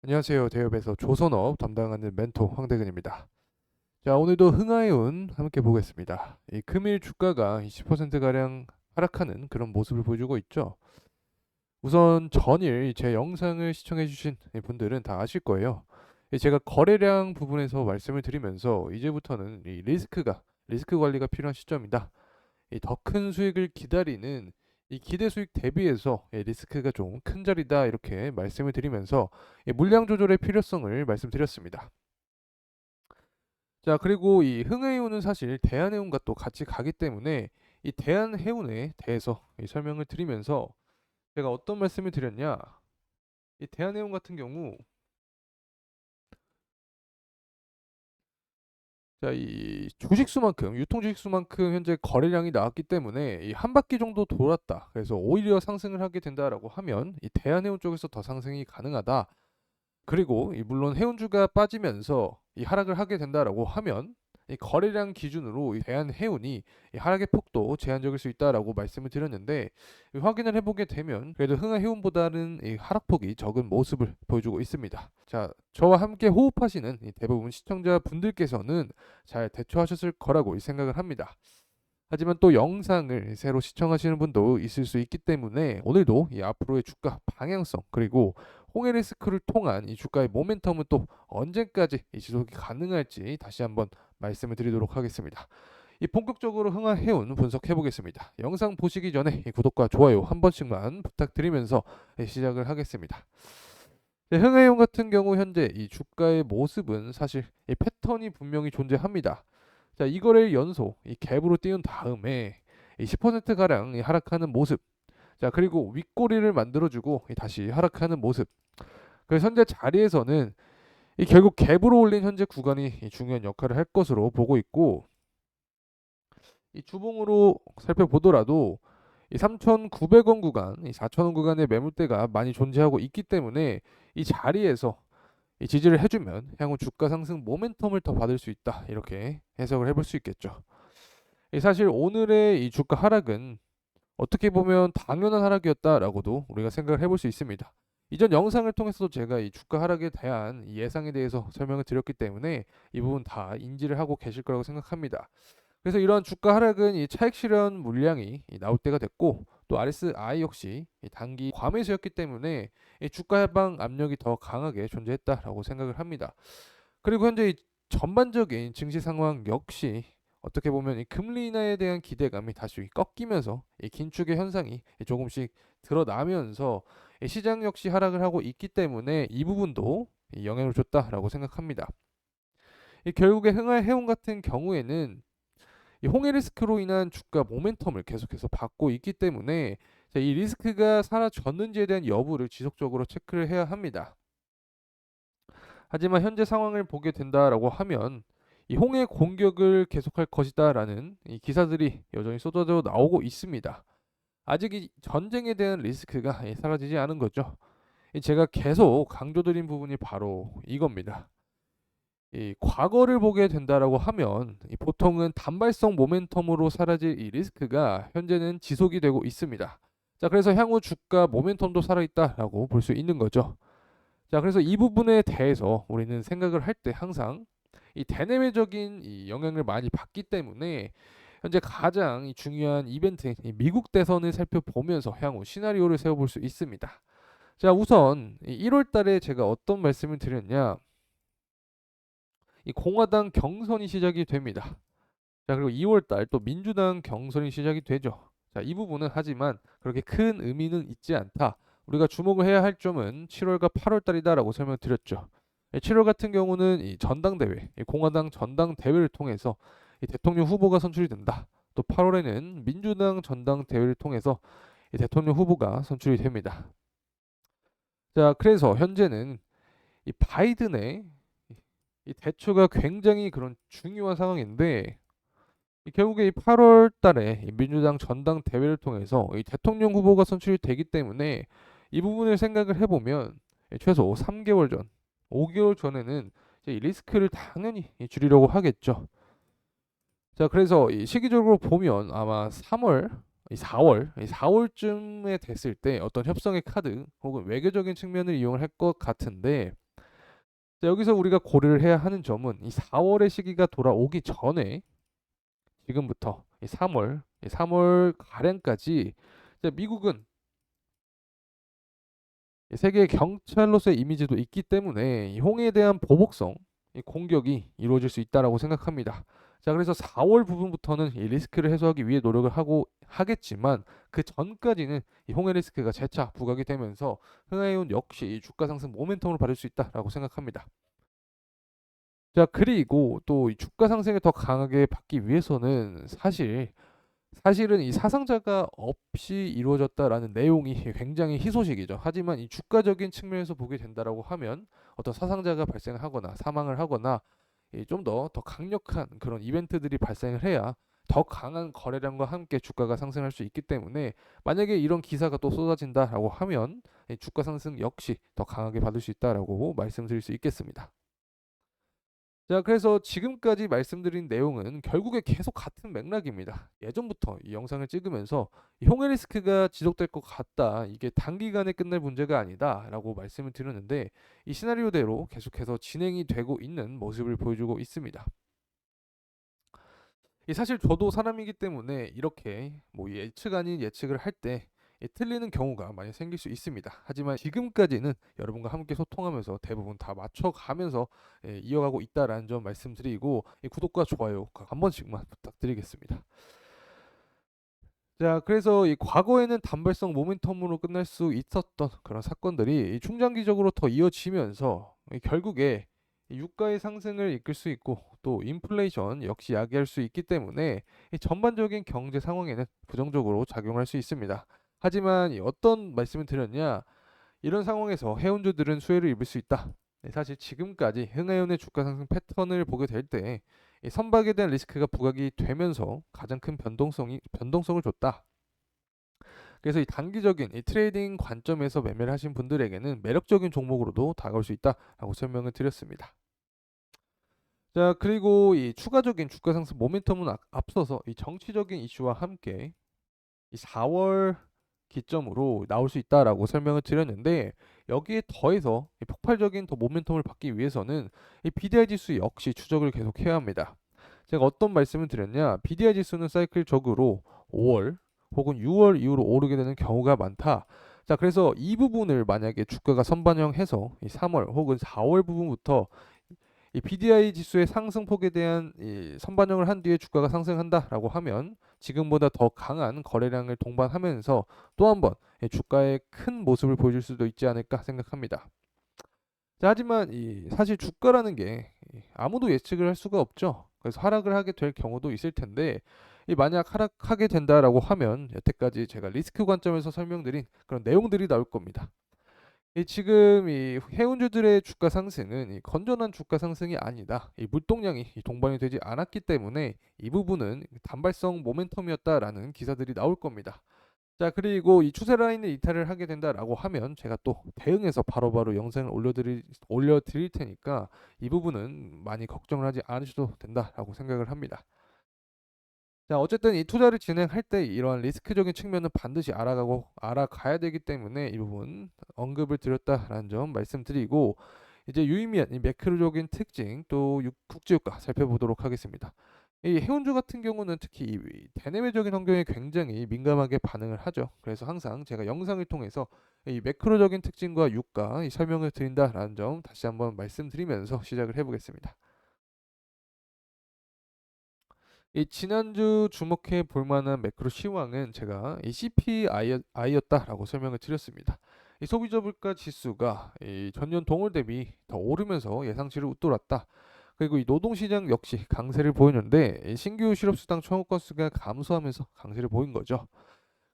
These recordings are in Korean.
안녕하세요. 대업에서 조선업 담당하는 멘토 황대근입니다. 자, 오늘도 흥하의 운 함께 보겠습니다. 이 금일 주가가 20%가량 하락하는 그런 모습을 보여주고 있죠. 우선 전일 제 영상을 시청해주신 분들은 다 아실 거예요. 제가 거래량 부분에서 말씀을 드리면서 이제부터는 이 리스크 관리가 필요한 시점이다. 더 큰 수익을 기다리는 이 기대 수익 대비해서 리스크가 좀 큰 자리다 이렇게 말씀을 드리면서 물량 조절의 필요성을 말씀드렸습니다. 자, 그리고 이 흥해운은 사실 대한해운과 또 같이 가기 때문에 이 대한해운에 대해서 설명을 드리면서 제가 어떤 말씀을 드렸냐? 이 대한해운 같은 경우 자, 이 주식수만큼 유통 주식수만큼 현재 거래량이 나왔기 때문에 이 한 바퀴 정도 돌았다. 그래서 오히려 상승을 하게 된다라고 하면 이 대한해운 쪽에서 더 상승이 가능하다. 그리고 이 물론 해운주가 빠지면서 이 하락을 하게 된다라고 하면 이 거래량 기준으로 이 대한해운이 이 하락의 폭도 제한적일 수 있다라고 말씀을 드렸는데 확인을 해보게 되면 그래도 흥하해운보다는 이 하락폭이 적은 모습을 보여주고 있습니다. 자, 저와 함께 호흡하시는 이 대부분 시청자분들께서는 잘 대처하셨을 거라고 생각을 합니다. 하지만 또 영상을 새로 시청하시는 분도 있을 수 있기 때문에 오늘도 이 앞으로의 주가 방향성 그리고 홍해 리스크를 통한 이 주가의 모멘텀은 또 언제까지 이 지속이 가능할지 다시 한번 말씀을 드리도록 하겠습니다. 이 본격적으로 흥하해운 분석해 보겠습니다. 영상 보시기 전에 이 구독과 좋아요 한 번씩만 부탁드리면서 시작을 하겠습니다. 흥하해운 같은 경우 현재 이 주가의 모습은 사실 이 패턴이 분명히 존재합니다. 자, 이거를 연속 이 갭으로 띄운 다음에 이 10% 가량 하락하는 모습. 자, 그리고 윗꼬리를 만들어주고 다시 하락하는 모습. 그래서 현재 자리에서는 이 결국 갭으로 올린 현재 구간이 중요한 역할을 할 것으로 보고 있고, 이 주봉으로 살펴보더라도 이 3,900원 구간, 이 4,000원 구간의 매물대가 많이 존재하고 있기 때문에 이 자리에서 이 지지를 해주면 향후 주가 상승 모멘텀을 더 받을 수 있다. 이렇게 해석을 해볼 수 있겠죠. 사실 오늘의 이 주가 하락은 어떻게 보면 당연한 하락이었다라고도 우리가 생각을 해볼 수 있습니다. 이전 영상을 통해서도 제가 이 주가 하락에 대한 예상에 대해서 설명을 드렸기 때문에 이 부분 다 인지를 하고 계실 거라고 생각합니다. 그래서 이러한 주가 하락은 이 차익 실현 물량이 나올 때가 됐고 또 RSI 역시 이 단기 과매수였기 때문에 이 주가 해방 압력이 더 강하게 존재했다라고 생각을 합니다. 그리고 현재 이 전반적인 증시 상황 역시 어떻게 보면 이 금리 인하에 대한 기대감이 다시 꺾이면서 이 긴축의 현상이 조금씩 드러나면서 이 시장 역시 하락을 하고 있기 때문에 이 부분도 영향을 줬다라고 생각합니다. 결국에 흥하해운 같은 경우에는 이 홍해 리스크로 인한 주가 모멘텀을 계속해서 받고 있기 때문에 이 리스크가 사라졌는지에 대한 여부를 지속적으로 체크를 해야 합니다. 하지만 현재 상황을 보게 된다라고 하면 이 홍해 공격을 계속할 것이다라는 이 기사들이 여전히 쏟아져 나오고 있습니다. 아직 이 전쟁에 대한 리스크가 사라지지 않은 거죠. 제가 계속 강조드린 부분이 바로 이겁니다. 이 과거를 보게 된다라고 하면 이 보통은 단발성 모멘텀으로 사라질 이 리스크가 현재는 지속이 되고 있습니다. 자, 그래서 향후 주가 모멘텀도 살아있다라고 볼 수 있는 거죠. 자, 그래서 이 부분에 대해서 우리는 생각을 할 때 항상 이 대내외적인 이 영향을 많이 받기 때문에 현재 가장 이 중요한 이벤트인 이 미국 대선을 살펴보면서 향후 시나리오를 세워볼 수 있습니다. 자, 우선 1월 달에 제가 어떤 말씀을 드렸냐? 이 공화당 경선이 시작이 됩니다. 자, 그리고 2월 달 또 민주당 경선이 시작이 되죠. 자, 이 부분은 하지만 그렇게 큰 의미는 있지 않다. 우리가 주목을 해야 할 점은 7월과 8월 달이다라고 설명드렸죠. 7월 같은 경우는 이 전당대회, 이 공화당 전당대회를 통해서 이 대통령 후보가 선출이 된다. 또 8월에는 민주당 전당대회를 통해서 이 대통령 후보가 선출이 됩니다. 자, 그래서 현재는 이 바이든의 이 대처가 굉장히 그런 중요한 상황인데 결국에 이 8월 달에 이 민주당 전당 대회를 통해서 이 대통령 후보가 선출이 되기 때문에 이 부분을 생각을 해보면 최소 3개월 전, 5개월 전에는 이제 이 리스크를 당연히 줄이려고 하겠죠. 자, 그래서 이 시기적으로 보면 아마 3월, 4월쯤에 됐을 때 어떤 협상의 카드 혹은 외교적인 측면을 이용을 할 것 같은데 자, 여기서 우리가 고려를 해야 하는 점은 이 4월의 시기가 돌아오기 전에 지금부터 이 3월 가량까지 미국은 세계 경찰로서의 이미지도 있기 때문에 이 홍해에 대한 보복성 이 공격이 이루어질 수 있다라고 생각합니다. 자, 그래서 4월 부분부터는 이 리스크를 해소하기 위해 노력을 하고 하겠지만 그 전까지는 이 홍해 리스크가 재차 부각이 되면서 흥하이온 역시 이 주가 상승 모멘텀을 받을 수 있다라고 생각합니다. 자, 그리고 또 이 주가 상승을 더 강하게 받기 위해서는 사실은 이 사상자가 없이 이루어졌다라는 내용이 굉장히 희소식이죠. 하지만 이 주가적인 측면에서 보게 된다라고 하면 어떤 사상자가 발생하거나 사망을 하거나 좀 더 강력한 그런 이벤트들이 발생을 해야 더 강한 거래량과 함께 주가가 상승할 수 있기 때문에 만약에 이런 기사가 또 쏟아진다라고 하면 이 주가 상승 역시 더 강하게 받을 수 있다라고 말씀드릴 수 있겠습니다. 자, 그래서 지금까지 말씀드린 내용은 결국에 계속 같은 맥락입니다. 예전부터 이 영상을 찍으면서 이 홍해 리스크가 지속될 것 같다. 이게 단기간에 끝날 문제가 아니다라고 말씀을 드렸는데 이 시나리오대로 계속해서 진행이 되고 있는 모습을 보여주고 있습니다. 사실 저도 사람이기 때문에 이렇게 뭐 예측 아닌 예측을 할 때 틀리는 경우가 많이 생길 수 있습니다. 하지만 지금까지는 여러분과 함께 소통하면서 대부분 다 맞춰가면서 이어가고 있다라는 점 말씀드리고 구독과 좋아요 한 번씩만 부탁드리겠습니다. 자, 그래서 이 과거에는 단발성 모멘텀으로 끝날 수 있었던 그런 사건들이 이 중장기적으로 더 이어지면서 결국에 이 유가의 상승을 이끌 수 있고 또 인플레이션 역시 야기할 수 있기 때문에 이 전반적인 경제 상황에는 부정적으로 작용할 수 있습니다. 하지만 어떤 말씀을 드렸냐? 이런 상황에서 해운주들은 수혜를 입을 수 있다. 사실 지금까지 흥하이온의 주가 상승 패턴을 보게 될 때 선박에 대한 리스크가 부각이 되면서 가장 큰 변동성을 줬다. 그래서 이 단기적인 이 트레이딩 관점에서 매매를 하신 분들에게는 매력적인 종목으로도 다가올 수 있다라고 설명을 드렸습니다. 자, 그리고 이 추가적인 주가 상승 모멘텀은 앞서서 이 정치적인 이슈와 함께 이 4월 기점으로 나올 수 있다라고 설명을 드렸는데 여기에 더해서 이 폭발적인 더 모멘텀을 받기 위해서는 이 BDI 지수 역시 추적을 계속해야 합니다. 제가 어떤 말씀을 드렸냐? BDI 지수는 사이클적으로 5월 혹은 6월 이후로 오르게 되는 경우가 많다. 자, 그래서 이 부분을 만약에 주가가 선반영해서 이 3월 혹은 4월 부분부터 이 BDI 지수의 상승폭에 대한 이 선반영을 한 뒤에 주가가 상승한다라고 하면 지금보다 더 강한 거래량을 동반하면서 또 한번 주가의 큰 모습을 보여줄 수도 있지 않을까 생각합니다. 자, 하지만 사실 주가라는 게 아무도 예측을 할 수가 없죠. 그래서 하락을 하게 될 경우도 있을 텐데 만약 하락하게 된다라고 하면 여태까지 제가 리스크 관점에서 설명드린 그런 내용들이 나올 겁니다. 지금 이 해운주들의 주가 상승은 건전한 주가 상승이 아니다. 물동량이 동반이 되지 않았기 때문에 이 부분은 단발성 모멘텀이었다라는 기사들이 나올 겁니다. 자, 그리고 이 추세 라인을 이탈을 하게 된다라고 하면 제가 또 대응해서 바로바로 영상을 올려드릴 테니까 이 부분은 많이 걱정을 하지 않으셔도 된다라고 생각을 합니다. 자, 어쨌든 이 투자를 진행할 때 이러한 리스크적인 측면은 반드시 알아가야 되기 때문에 이 부분 언급을 드렸다라는 점 말씀드리고 이제 유의미한 이 매크로적인 특징 또 국제유가 살펴보도록 하겠습니다. 이 해운주 같은 경우는 특히 이 대내외적인 환경에 굉장히 민감하게 반응을 하죠. 그래서 항상 제가 영상을 통해서 이 매크로적인 특징과 유가 이 설명을 드린다라는 점 다시 한번 말씀드리면서 시작을 해보겠습니다. 이 지난주 주목해 볼 만한 매크로 시황은 제가 이 CPI였다라고 설명을 드렸습니다. 이 소비자 물가 지수가 이 전년 동월 대비 더 오르면서 예상치를 웃돌았다. 그리고 이 노동시장 역시 강세를 보이는데 이 신규 실업수당 청구 건수가 감소하면서 강세를 보인 거죠.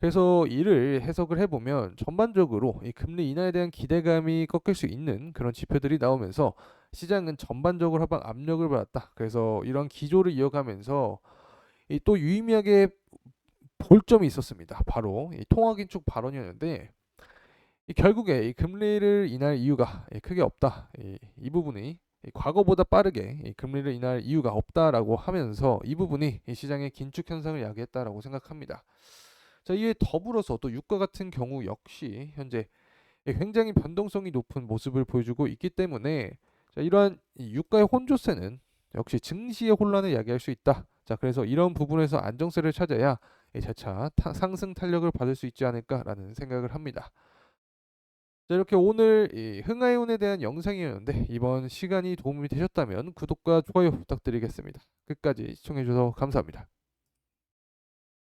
그래서 이를 해석을 해보면 전반적으로 이 금리 인하에 대한 기대감이 꺾일 수 있는 그런 지표들이 나오면서 시장은 전반적으로 하방 압력을 받았다. 그래서 이런 기조를 이어가면서 또 유의미하게 볼 점이 있었습니다. 바로 이 통화긴축 발언이었는데 결국에 이 금리를 인할 이유가 크게 없다. 이 부분이 과거보다 빠르게 금리를 인할 이유가 없다라고 하면서 이 부분이 시장의 긴축 현상을 야기했다라고 생각합니다. 자, 이에 더불어서 또 유가 같은 경우 역시 현재 굉장히 변동성이 높은 모습을 보여주고 있기 때문에 자, 이러한 이 유가의 혼조세는 역시 증시의 혼란을 야기할 수 있다. 자, 그래서 이런 부분에서 안정세를 찾아야 재차 상승 탄력을 받을 수 있지 않을까라는 생각을 합니다. 자, 이렇게 오늘 이 흥하이온에 대한 영상이었는데 이번 시간이 도움이 되셨다면 구독과 좋아요 부탁드리겠습니다. 끝까지 시청해 주셔서 감사합니다.